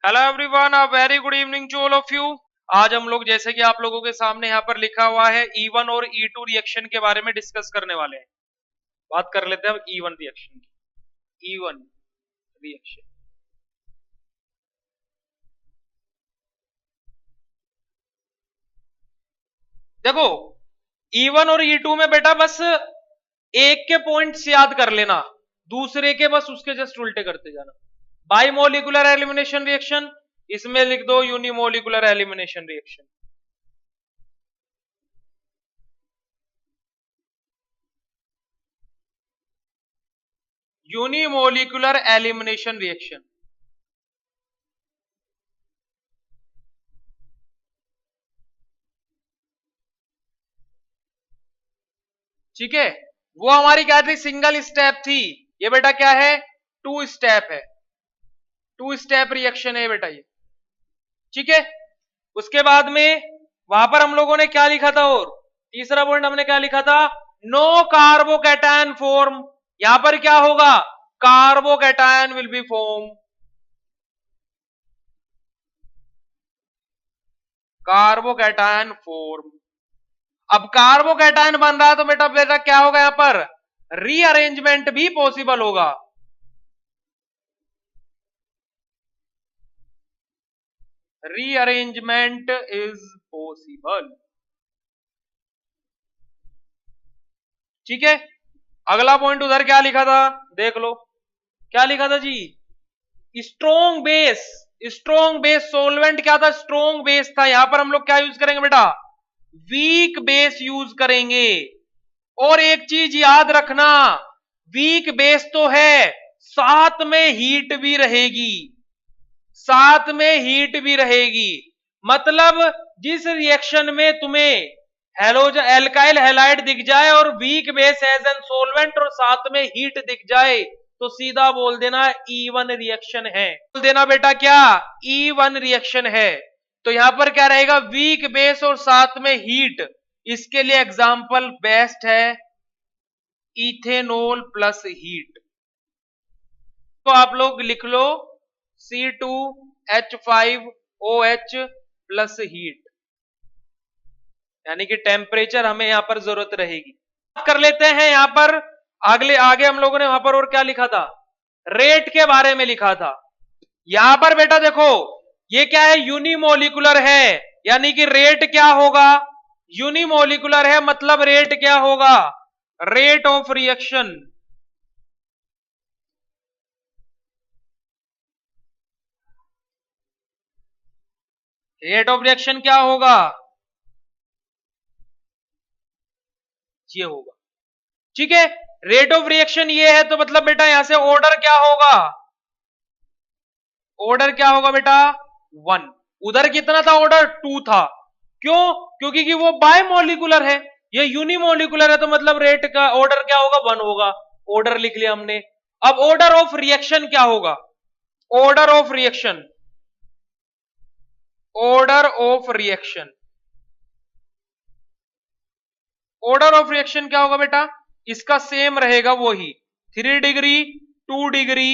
Hello everyone, a very good evening to all of you. आज हम लोग जैसे कि आप लोगों के सामने यहाँ पर लिखा हुआ है E1 और E2 रिएक्शन के बारे में डिस्कस करने वाले हैं। बात कर लेते हैं अब E1 रिएक्शन की। E1 रिएक्शन, देखो E1 और E2 में बेटा बस एक के पॉइंट्स याद कर लेना, दूसरे के बस उसके जस्ट उल्टे करते जाना। बाइमोलिकुलर एलिमिनेशन रिएक्शन, इसमें लिख दो unimolecular elimination reaction. Unimolecular elimination reaction, ठीक है। वो हमारी क्या थी, सिंगल स्टेप थी। ये बेटा क्या है, टू स्टेप है, टू स्टेप रिएक्शन है बेटा ये, ठीक है। उसके बाद में वहां पर हम लोगों ने क्या लिखा था, और तीसरा पॉइंट हमने क्या लिखा था, नो कार्बोकैटायन फॉर्म। यहां पर क्या होगा, carbocation will be form, carbocation form. अब कार्बोकैटायन बन रहा है तो बेटा बेटा क्या होगा, यहां पर रीअरेंजमेंट भी पॉसिबल होगा। रीअरेंजमेंट इज पॉसिबल, ठीक है। अगला पॉइंट उधर क्या लिखा था, देख लो क्या लिखा था जी, strong base. Strong base solvent क्या था, स्ट्रोंग बेस था। यहां पर हम लोग क्या यूज करेंगे बेटा, वीक बेस यूज करेंगे। और एक चीज याद रखना, वीक बेस तो है, साथ में हीट भी रहेगी, साथ में हीट भी रहेगी। मतलब जिस रिएक्शन में तुम्हें हेलोजन एल्काइल हैलाइड दिख जाए और weak base as an solvent और साथ में हीट दिख जाए, तो सीधा बोल देना E1 रिएक्शन है। बोल देना बेटा क्या, E1 रिएक्शन है। तो यहां पर क्या रहेगा, वीक बेस और साथ में हीट। इसके लिए एग्जाम्पल बेस्ट है इथेनॉल प्लस हीट। तो आप लोग लिख लो C2H5OH प्लस हीट, यानी कि टेम्परेचर हमें यहां पर जरूरत रहेगी। बात कर लेते हैं यहां पर अगले, आगे हम लोगों ने वहां पर और क्या लिखा था, रेट के बारे में लिखा था। यहां पर बेटा देखो ये क्या है, यूनिमोलिकुलर है, यानी कि रेट क्या होगा, यूनिमोलिकुलर है मतलब रेट क्या होगा, rate of reaction. Rate of reaction क्या होगा, ये होगा, ठीक है। रेट ऑफ रिएक्शन ये है तो मतलब बेटा यहां से ऑर्डर क्या होगा, ऑर्डर क्या होगा बेटा 1। उधर कितना था, ऑर्डर 2 था। क्यों, क्योंकि कि वो बायमोलिकुलर है, ये यूनिमोलिकुलर है, तो मतलब रेट का ऑर्डर क्या होगा 1 होगा। ऑर्डर लिख लिया हमने। अब ऑर्डर ऑफ रिएक्शन क्या होगा, order of reaction, order of reaction, order of reaction क्या होगा बेटा, इसका सेम रहेगा वही 3 डिग्री 2 डिग्री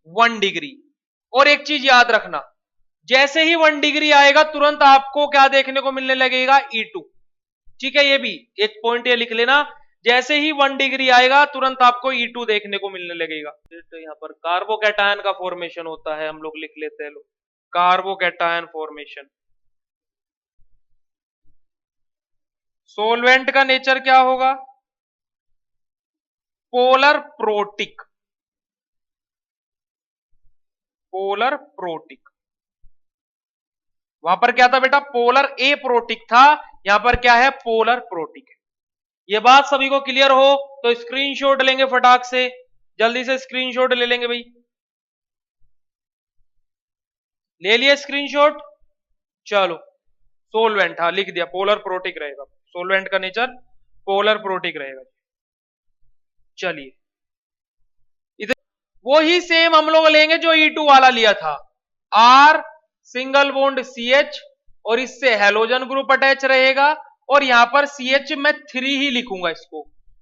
1 डिग्री। और एक चीज याद रखना, जैसे ही 1 डिग्री आएगा तुरंत आपको क्या देखने को मिलने लगेगा, E2, ठीक है। ये भी एक पॉइंट ये लिख लेना, जैसे ही 1 डिग्री आएगा तुरंत आपको E2 देखने को मिलने लगेगा। तो यहां पर कार्बोकैटायन का फॉर्मेशन होता है, हम लोग लिख लेते हैं, लोग कार्बोकैटायन फॉर्मेशन। सोलवेंट का नेचर क्या होगा, पोलर प्रोटिक, पोलर प्रोटिक। वहां पर क्या था बेटा, पोलर ए प्रोटिक था, यहां पर क्या है, पोलर प्रोटिक है। ये बात सभी को क्लियर हो तो स्क्रीनशॉट लेंगे फटाक से, जल्दी से स्क्रीनशॉट ले लेंगे भाई, ले लिया स्क्रीनशॉट। चलो सोलवेंट, हाँ लिख दिया, पोलर प्रोटिक रहेगा, सोलवेंट का नेचर पोलर प्रोटिक रहेगा। चलिए इधर वही सेम हम लोग लेंगे जो E2 वाला लिया था, R सिंगल बॉन्ड CH और इससे हेलोजन ग्रुप अटैच रहेगा, और यहां पर CH मैं 3 ही लिखूंगा।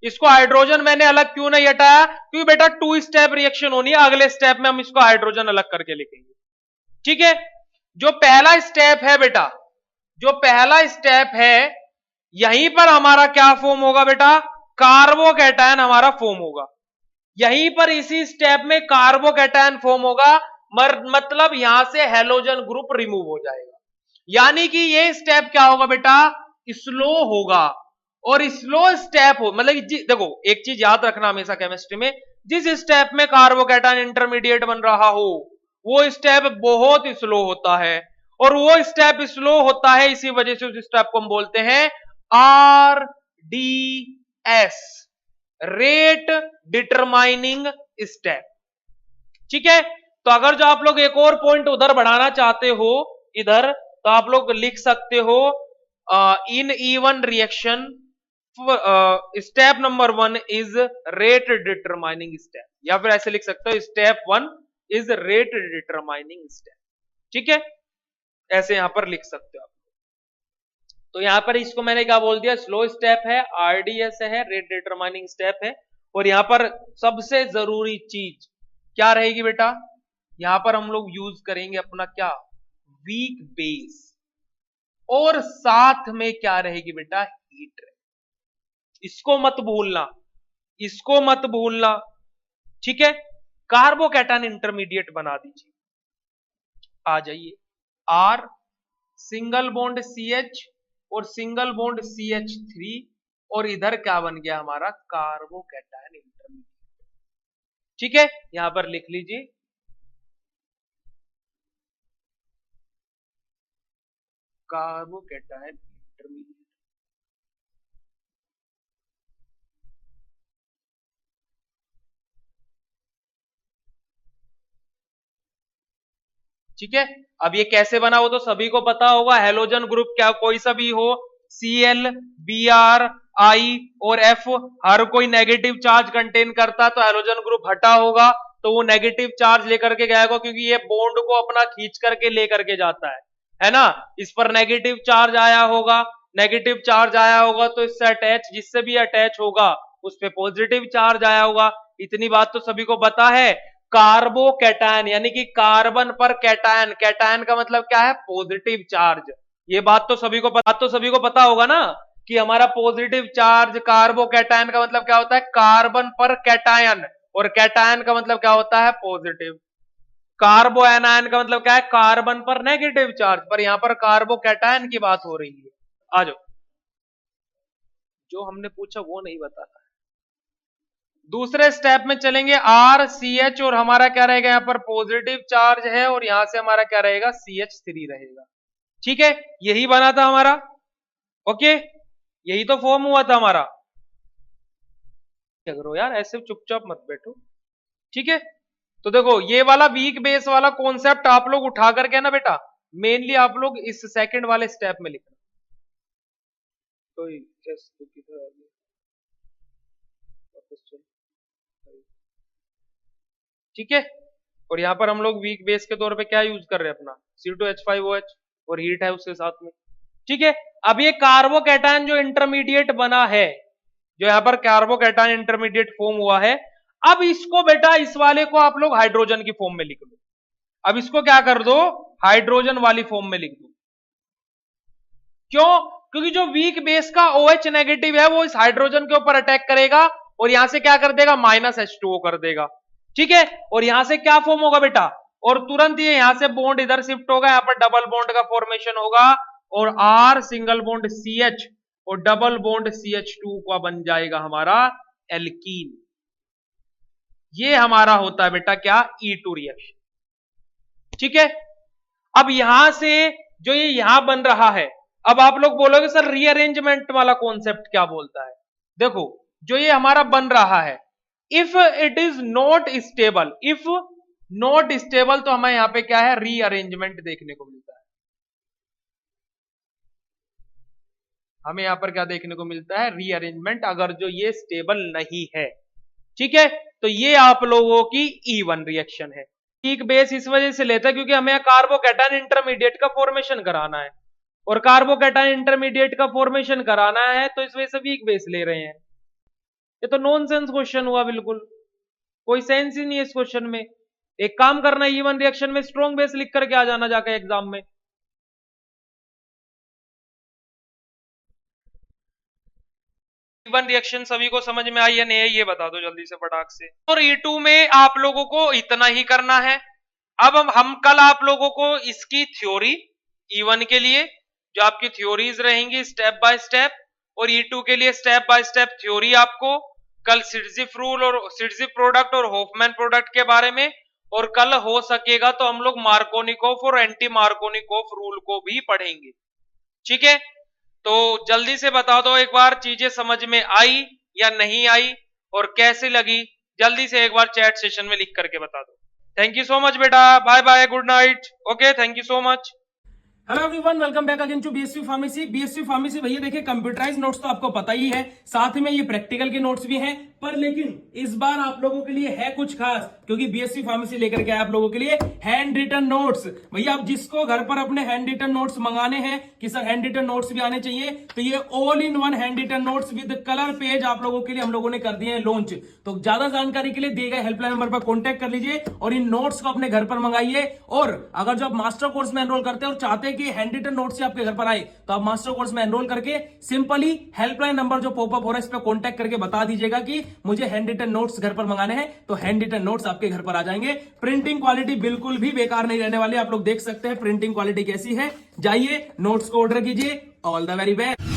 इसको हाइड्रोजन मैंने अलग क्यों नहीं हटाया, क्योंकि बेटा 2 स्टेप रिएक्शन होनी है, अगले स्टेप में हम इसको हाइड्रोजन अलग करके लिखेंगे, ठीक है। जो पहला स्टेप है बेटा, जो पहला स्टेप है, यहीं पर हमारा क्या फॉर्म होगा बेटा, कार्बोकैटायन हमारा फॉर्म होगा। यहीं पर इसी स्टेप में कार्बोकैटायन फॉर्म होगा, मतलब यहां से हैलोजन ग्रुप रिमूव हो जाएगा। यानी कि ये स्टेप क्या होगा बेटा, स्लो होगा। और स्लो स्टेप हो मतलब देखो एक चीज याद रखना हमेशा केमिस्ट्री में, जिस स्टेप में कार्बोकैटायन इंटरमीडिएट बन रहा हो वो स्टेप बहुत स्लो होता है, और वो स्टेप स्लो होता है इसी वजह से उस स्टेप को हम बोलते हैं R D S, rate determining step. ठीक है, तो अगर जो आप लोग एक और पॉइंट उधर बढ़ाना चाहते हो इधर, तो आप लोग लिख सकते हो in E one reaction step number 1 is rate determining step, या फिर ऐसे लिख सकते हो step 1 is rate determining step. ठीक है, ऐसे यहां पर लिख सकते हो आप। तो यहां पर इसको मैंने क्या बोल दिया, स्लो स्टेप है, आरडीएस है, रेट डिटरमाइनिंग स्टेप है। और यहां पर सबसे जरूरी चीज क्या रहेगी बेटा, यहां पर हम लोग यूज करेंगे अपना क्या, वीक बेस, और साथ में क्या रहेगी बेटा, हीट रहेगी। इसको मत भूलना, इसको मत भूलना। ठीक है, कार्बोकैटायन इंटरमीडिएट बना दीजिए, आ जाइए, आर सिंगल बॉन्ड CH और सिंगल बॉन्ड CH3, और इधर क्या बन गया हमारा, कार्बोकैटायन इंटरमीडिएट। ठीक है, यहां पर लिख लीजिए कार्बोकैटायन इंटरमीडिएट। ठीक है, अब ये कैसे बना वो तो सभी को पता होगा, हेलोजन ग्रुप क्या कोई सा भी हो, Cl, Br, I और F, हर कोई नेगेटिव चार्ज कंटेन करता, तो हेलोजन ग्रुप हटा होगा तो वो नेगेटिव चार्ज लेकर के गया, क्योंकि ये बॉन्ड को अपना खींच करके लेकर के जाता है ना। इस पर नेगेटिव चार्ज आया होगा, नेगेटिव चार्ज आया होगा तो इससे अटैच, जिससे भी अटैच होगा उस पर पॉजिटिव चार्ज आया होगा। इतनी बात तो सभी को पता है। कार्बोकैटायन यानी कि कार्बन पर कैटायन, कैटायन का मतलब क्या है, पॉजिटिव चार्ज। ये बात तो सभी को पता होगा ना कि हमारा पॉजिटिव चार्ज कार्बोकैटायन का मतलब क्या होता है, कार्बन पर कैटायन, और कैटायन का मतलब क्या होता है, पॉजिटिव। कार्बो एनायन का मतलब क्या है, कार्बन पर नेगेटिव चार्ज, पर यहां पर कार्बोकैटायन की बात हो रही है। आ जाओ, जो हमने पूछा वो नहीं बताना। दूसरे स्टेप में चलेंगे, आर सी एच, और हमारा क्या रहेगा, यहां पर पॉजिटिव चार्ज है, और यहां से हमारा क्या रहेगा, CH3 रहेगा। ठीक है, यही बना था हमारा। ओके, यही तो फॉर्म हुआ था हमारा। क्या करो यार, ऐसे चुपचाप मत बैठो। ठीक है, तो देखो ये वाला वीक बेस वाला कॉन्सेप्ट आप लोग उठा करके ना बेटा, मेनली आप लोग इस सेकंड वाले स्टेप में लिखना। तो किधर आ गया, वापस चल। ठीक है, और यहां पर हम लोग वीक बेस के तौर पे क्या यूज कर रहे हैं, अपना C2H5OH, और हीट है उसके साथ में। ठीक है, अब ये कार्बोकैटायन जो इंटरमीडिएट बना है, जो यहां पर कार्बोकैटायन इंटरमीडिएट फॉर्म हुआ है, अब इसको बेटा, इस वाले को आप लोग हाइड्रोजन की फॉर्म में लिख दो। अब इसको क्या कर दो, हाइड्रोजन वाली फॉर्म में लिख दो। क्यों, क्योंकि जो वीक बेस का OH नेगेटिव है वो इस हाइड्रोजन के ऊपर अटैक करेगा, और यहां से क्या कर देगा, -H2O कर देगा। ठीक है, और यहां से क्या फॉर्म होगा बेटा, और तुरंत ये यहां से बॉन्ड इधर शिफ्ट होगा, यहां पर डबल बॉन्ड का फॉर्मेशन होगा, और R सिंगल बॉन्ड CH और डबल बॉन्ड CH2 का बन जाएगा हमारा एल्कीन। ये हमारा होता है बेटा क्या, E2 रिएक्शन। ठीक है, अब यहां से जो ये यहां बन रहा है, अब आप लोग बोलोगे सर रीअरेंजमेंट वाला कॉन्सेप्ट क्या बोलता है। देखो जो ये हमारा बन रहा है, if it is not stable, if not stable, तो हमें यहां पे क्या है, रीअरेंजमेंट देखने को मिलता है। हमें यहां पर क्या देखने को मिलता है, रीअरेंजमेंट, अगर जो ये स्टेबल नहीं है। ठीक है, तो ये आप लोगों की E1 रिएक्शन है। वीक बेस इस वजह से लेता है क्योंकि हमें कार्बोकैटायन इंटरमीडिएट का फॉर्मेशन कराना है, और कार्बोकैटायन इंटरमीडिएट का फॉर्मेशन कराना है, तो इस वजह से वीक बेस ले रहे हैं। ये तो नॉनसेंस क्वेश्चन हुआ, बिल्कुल कोई सेंस ही नहीं है इस क्वेश्चन में। एक काम करना, E1 रिएक्शन में स्ट्रॉन्ग बेस लिख करके आ जाना जाके एग्जाम में। E1 रिएक्शन सभी को समझ में आई या नहीं है ये बता दो जल्दी से फटाक से। और E2 में आप लोगों को इतना ही करना है। अब हम कल आप लोगों को इसकी थ्योरी E1 के लिए जो आपकी थ्योरीज रहेंगी स्टेप बाय स्टेप, और E2 के लिए स्टेप बाय स्टेप थ्योरी आपको कल सिरजिफ रूल और सिरजिफ प्रोडक्ट और होफमैन प्रोडक्ट के बारे में, और कल हो सकेगा तो हम लोग मार्कोनिकोफ और एंटी मार्कोनिकोफ रूल को भी पढ़ेंगे। ठीक है, तो जल्दी से बता दो एक बार चीजें समझ में आई या नहीं आई और कैसे लगी, जल्दी से एक बार चैट सेशन में लिख करके बता दो। थैंक यू सो मच बेटा, bye bye, good night, okay, thank you so much. Hello everyone, welcome back again to BSV pharmacy. BSV pharmacy भैया देखिए, कंप्यूटराइज नोट्स तो आपको पता ही है, साथ में ये प्रैक्टिकल के नोट्स भी हैं, पर लेकिन इस बार आप लोगों के लिए है कुछ खास, क्योंकि बीएसवी फार्मेसी लेकर के आया आप लोगों के लिए हैंड रिटन नोट्स। भैया आप जिसको घर पर अपने हैंड रिटन नोट्स मंगाने हैं कि सर हैंड रिटन नोट्स भी आने चाहिए, तो ये all in one handwritten notes with colour page आप लोगों के लिए हम लोगों ने कर दिए हैं लॉन्च। तो ज्यादा जानकारी के लिए दिए गए हेल्पलाइन नंबर पर कॉन्टैक्ट कर लीजिए और इन नोट्स को अपने घर पर मंगाइए। और अगर जो आप मास्टर कोर्स में एनरोल करते हैं और चाहते हैं कि हैंड रिटन नोट्स से आपके घर पर आए, तो आप मास्टर कोर्स में एनरोल करके सिंपली हेल्पलाइन नंबर जो पॉपअप हो रहा है इस पर कॉन्टैक्ट करके बता दीजिएगा कि मुझे हैंड रिटन नोट्स घर पर मंगाने हैं, तो हैंड रिटन नोट्स आपके घर पर आ जाएंगे। प्रिंटिंग क्वालिटी बिल्कुल भी बेकार नहीं रहने वाली, आप लोग देख सकते हैं प्रिंटिंग क्वालिटी कैसी है। जाइए नोट्स को ऑर्डर कीजिए। All the very best.